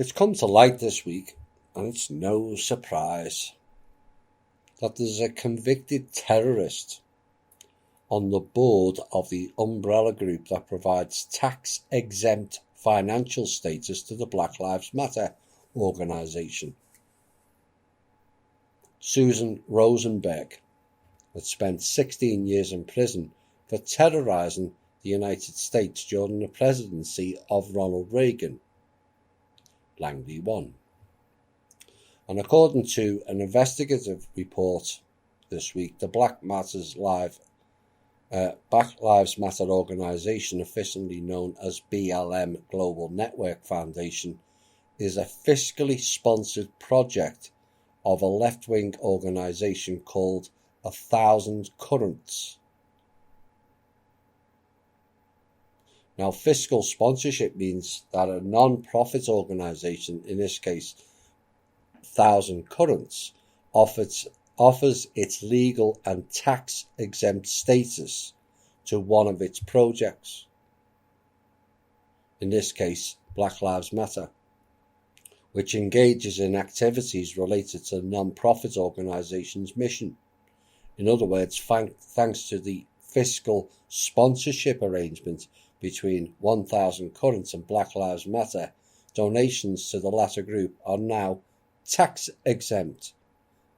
It's come to light this week, and it's no surprise, that there's a convicted terrorist on the board of the umbrella group that provides tax-exempt financial status to the Black Lives Matter organisation. Susan Rosenberg had spent 16 years in prison for terrorising the United States during the presidency of Ronald Reagan. Langley won. And according to an investigative report this week, the Black Lives Matter organisation, officially known as BLM Global Network Foundation, is a fiscally sponsored project of a left-wing organisation called 1,000 Currents. Now, fiscal sponsorship means that a non-profit organisation, in this case 1,000 Currents, offers its legal and tax-exempt status to one of its projects, in this case Black Lives Matter, which engages in activities related to the non-profit organisation's mission. In other words, thanks to the fiscal sponsorship arrangement between 1,000 Currents and Black Lives Matter, donations to the latter group are now tax-exempt,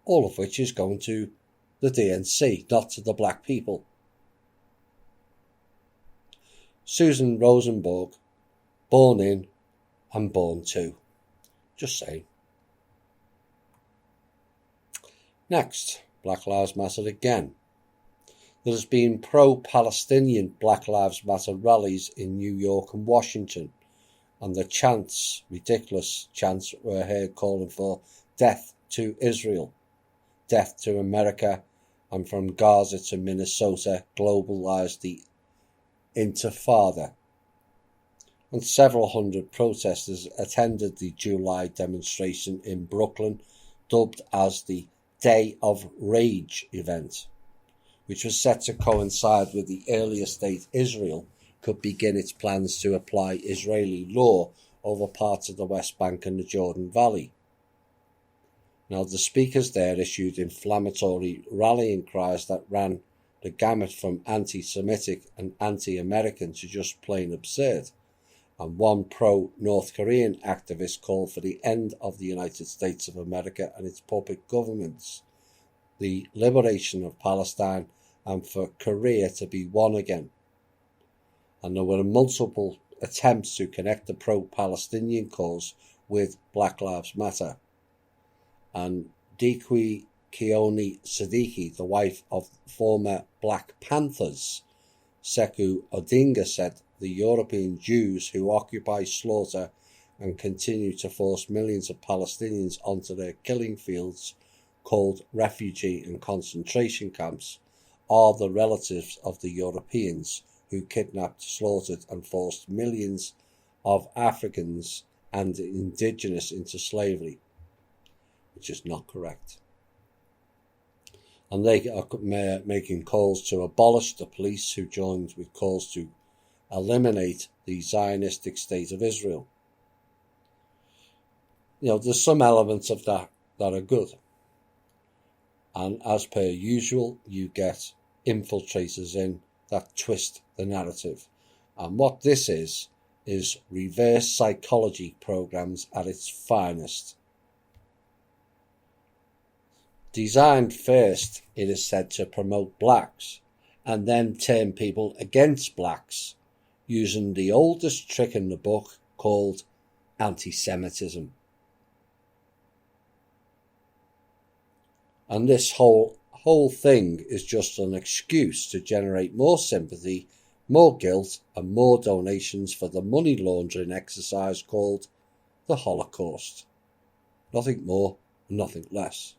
all of which is going to the DNC, not to the black people. Susan Rosenberg, born in and born to. Just saying. Next, Black Lives Matter again. There has been pro-Palestinian Black Lives Matter rallies in New York and Washington, and the chants, ridiculous chants, were heard calling for death to Israel, death to America, and from Gaza to Minnesota, globalize the Intifada. And several hundred protesters attended the July demonstration in Brooklyn, dubbed as the Day of Rage event, which was set to coincide with the earliest date Israel could begin its plans to apply Israeli law over parts of the West Bank and the Jordan Valley. Now, the speakers there issued inflammatory rallying cries that ran the gamut from anti-Semitic and anti-American to just plain absurd. And one pro-North Korean activist called for the end of the United States of America and its puppet governments, the liberation of Palestine, and for Korea to be one again. And there were multiple attempts to connect the pro-Palestinian cause with Black Lives Matter. And Dickey Keone Siddiqui, the wife of former Black Panthers Sekou Odinga, said the European Jews who occupy, slaughter and continue to force millions of Palestinians onto their killing fields called refugee and concentration camps are the relatives of the Europeans who kidnapped, slaughtered and forced millions of Africans and indigenous into slavery, which is not correct. And they are making calls to abolish the police, who joined with calls to eliminate the Zionistic state of Israel. There's some elements of that are good. And as per usual, you get infiltrators in that twist the narrative. And what this is reverse psychology programs at its finest. Designed first, it is said, to promote blacks and then turn people against blacks, using the oldest trick in the book called anti-Semitism. And this whole thing is just an excuse to generate more sympathy, more guilt, and more donations for the money laundering exercise called the Holocaust. Nothing more, nothing less.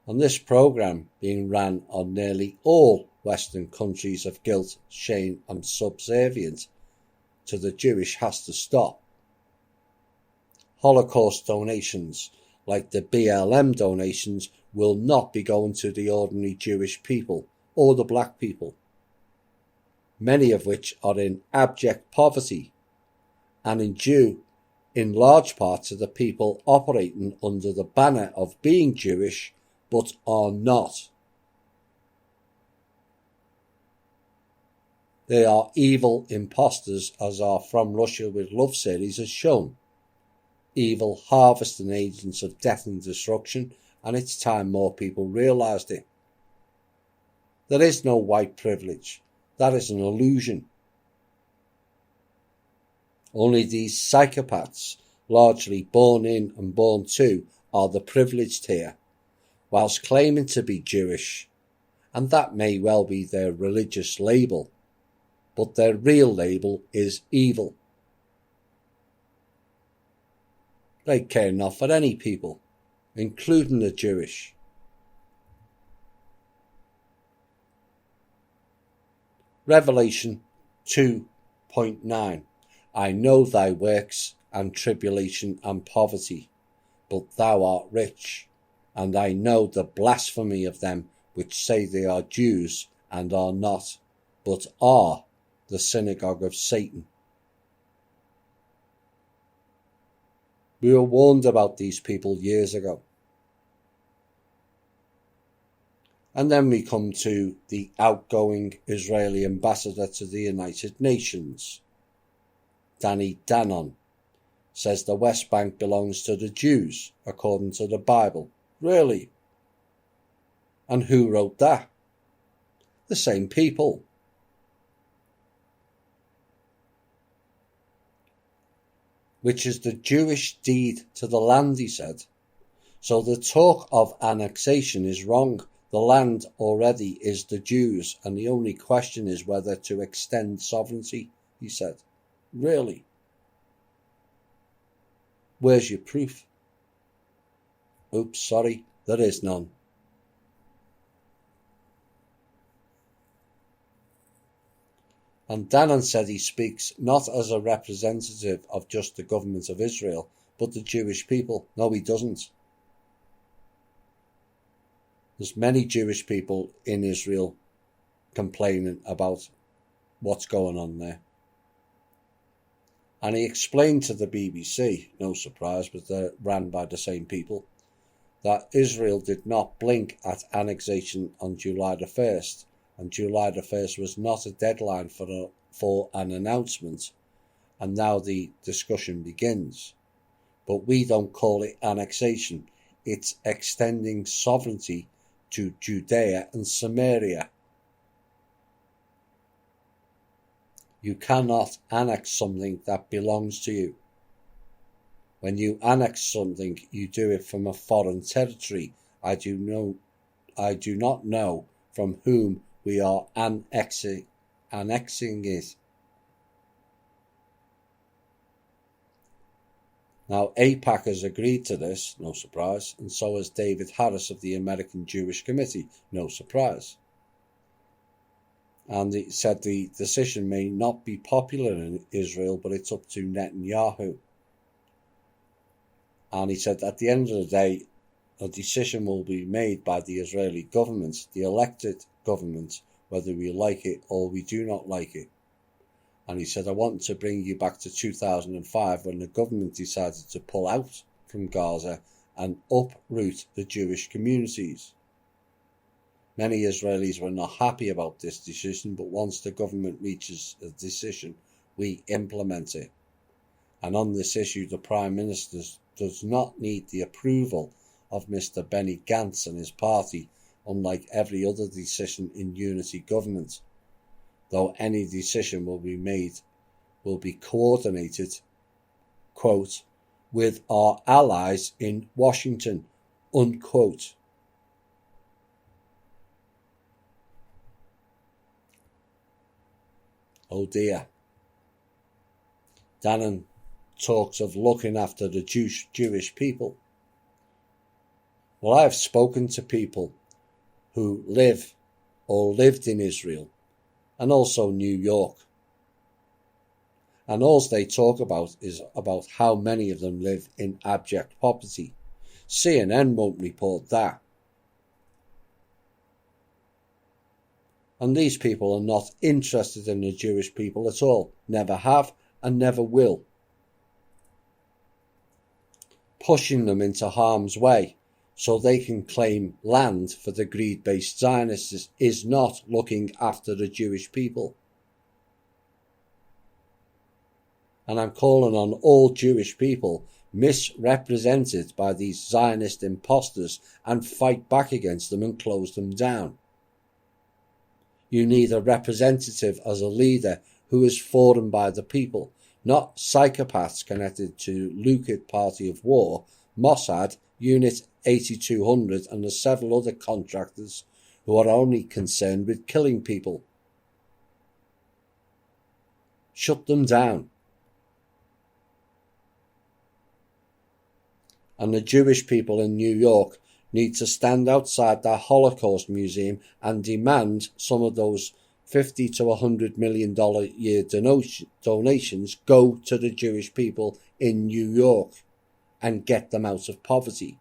And this programme, being ran on nearly all Western countries of guilt, shame and subservient to the Jewish, has to stop. Holocaust donations, like the BLM donations, will not be going to the ordinary Jewish people or the black people, many of which are in abject poverty and due in large part to the people operating under the banner of being Jewish but are not. They are evil impostors, as our From Russia with Love series has shown. Evil harvesting agents of death and destruction, and it's time more people realised it. There is no white privilege. That is an illusion. Only these psychopaths, largely born in and born to, are the privileged here, whilst claiming to be Jewish, and that may well be their religious label, but their real label is evil. They care not for any people, including the Jewish. Revelation 2.9 I know thy works and tribulation and poverty, but thou art rich, and I know the blasphemy of them which say they are Jews and are not, but are the synagogue of Satan. We were warned about these people years ago. And then we come to the outgoing Israeli ambassador to the United Nations. Danny Danon says the West Bank belongs to the Jews, according to the Bible. Really? And who wrote that? The same people. Which is the Jewish deed to the land, he said. So the talk of annexation is wrong. The land already is the Jews, and the only question is whether to extend sovereignty, he said. Really? Where's your proof? Oops, sorry, there is none. And Danon said he speaks not as a representative of just the government of Israel, but the Jewish people. No, he doesn't. There's many Jewish people in Israel complaining about what's going on there. And he explained to the BBC, no surprise, but they're ran by the same people, that Israel did not blink at annexation on July the 1st, and July the 1st was not a deadline for an announcement, and now the discussion begins. But we don't call it annexation, it's extending sovereignty to Judea and Samaria. You cannot annex something that belongs to you. When you annex something, you do it from a foreign territory. I do not know from whom we are annexing it. Now, AIPAC has agreed to this, no surprise, and so has David Harris of the American Jewish Committee, no surprise. And he said the decision may not be popular in Israel, but it's up to Netanyahu. And he said at the end of the day, a decision will be made by the Israeli government, the elected government, whether we like it or we do not like it. And he said, I want to bring you back to 2005 when the government decided to pull out from Gaza and uproot the Jewish communities. Many Israelis were not happy about this decision, but once the government reaches a decision, we implement it. And on this issue, the Prime Minister does not need the approval of Mr. Benny Gantz and his party, unlike every other decision in unity government. Though any decision will be coordinated, quote, with our allies in Washington, unquote. Oh dear. Danon talks of looking after the Jewish people. Well, I've spoken to people who live or lived in Israel and also New York. And all they talk about is about how many of them live in abject poverty. CNN won't report that. And these people are not interested in the Jewish people at all, never have and never will. pushing them into harm's way so they can claim land for the greed-based Zionists is not looking after the Jewish people. And I'm calling on all Jewish people misrepresented by these Zionist imposters and fight back against them and close them down. You need a representative as a leader who is for and by the people, not psychopaths connected to Likud Party of War, Mossad, Unit 8200 and the several other contractors who are only concerned with killing people. Shut them down. And the Jewish people in New York need to stand outside their Holocaust museum and demand some of those $50 to $100 million year donations go to the Jewish people in New York and get them out of poverty.